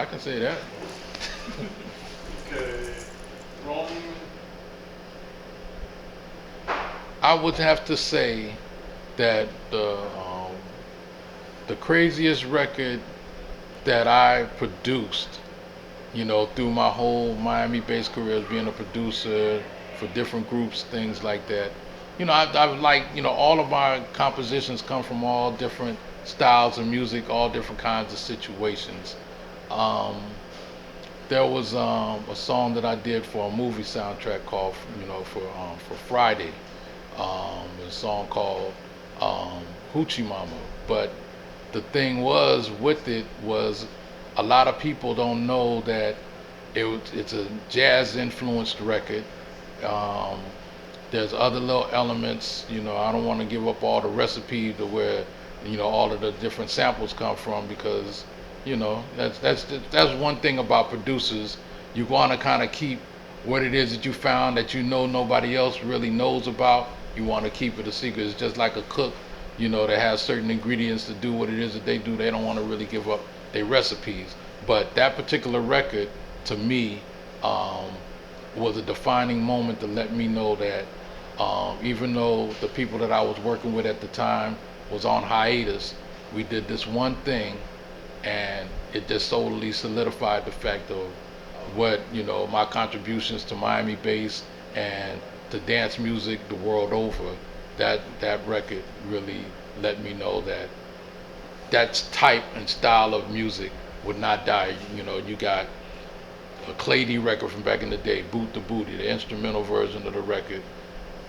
I can say that. Okay. Wrong. I would have to say that the craziest record that I produced, through my whole Miami-based career as being a producer for different groups, things like that. I've like, all of my compositions come from all different styles of music, all different kinds of situations. Um, there was a song that I did for a movie soundtrack called, for Friday. A song called Hoochie Mama. But the thing was with it was a lot of people don't know that it's a jazz influenced record. Um, there's other little elements. I don't want to give up all the recipe to where all of the different samples come from because that's one thing about producers. You want to kind of keep what it is that you found that nobody else really knows about. You want to keep it a secret. It's just like a cook, that has certain ingredients to do what it is that they do. They don't want to really give up their recipes. But that particular record, to me, um, was a defining moment to let me know that even though the people that I was working with at the time was on hiatus, we did this one thing, and it just solely solidified the fact of what my contributions to Miami bass and to dance music the world over. That record really let me know that that type and style of music would not die. You got a Clay D record from back in the day, Boot the Booty, the instrumental version of the record,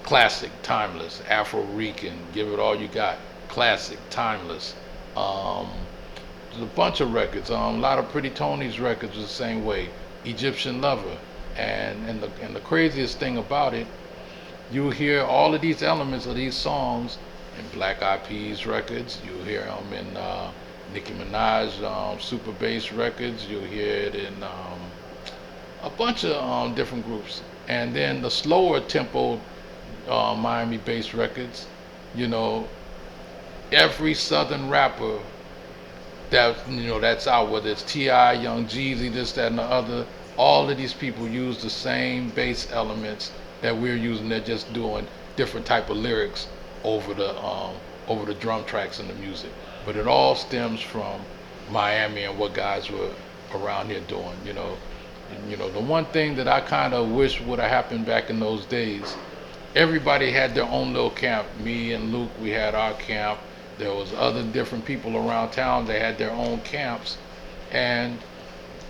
classic, timeless. Afro Rican, Give It All You Got, classic, timeless. Um, there's a bunch of records. A lot of Pretty Tony's records are the same way. Egyptian Lover, and the craziest thing about it, you hear all of these elements of these songs in Black Eyed Peas records. You hear them in Nicki Minaj super bass records. You hear it in a bunch of different groups. And then the slower tempo Miami bass records. You know, every Southern rapper that's out, whether it's T.I., Young Jeezy, this, that, and the other. All of these people use the same bass elements that we're using. They're just doing different type of lyrics over the drum tracks and the music. But it all stems from Miami and what guys were around here doing. The one thing that I kind of wish would have happened back in those days, everybody had their own little camp. Me and Luke, we had our camp. There was other different people around town. They had their own camps, and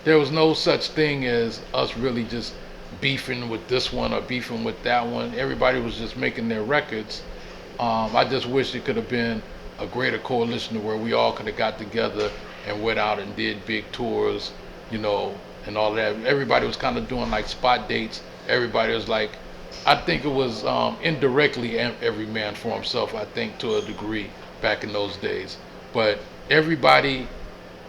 there was no such thing as us really just beefing with this one or beefing with that one. Everybody was just making their records. I just wish it could have been a greater coalition where we all could have got together and went out and did big tours, and all that. Everybody was kind of doing like spot dates. Everybody was like, I think it was indirectly every man for himself, I think, to a degree back in those days. But everybody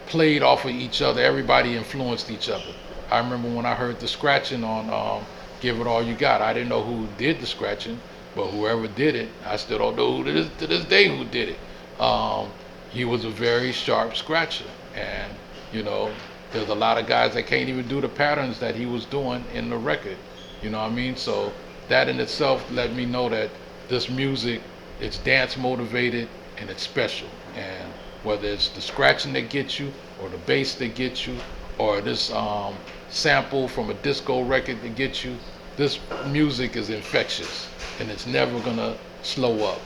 played off of each other. Everybody influenced each other. I remember when I heard the scratching on Give It All You Got. I didn't know who did the scratching, but whoever did it, I still don't know who to this day who did it. He was a very sharp scratcher, and there's a lot of guys that can't even do the patterns that he was doing in the record. You know what I mean? So that in itself let me know that this music, it's dance motivated and it's special. And whether it's the scratching that gets you, or the bass that gets you, or this sample from a disco record that gets you, this music is infectious and it's never gonna slow up.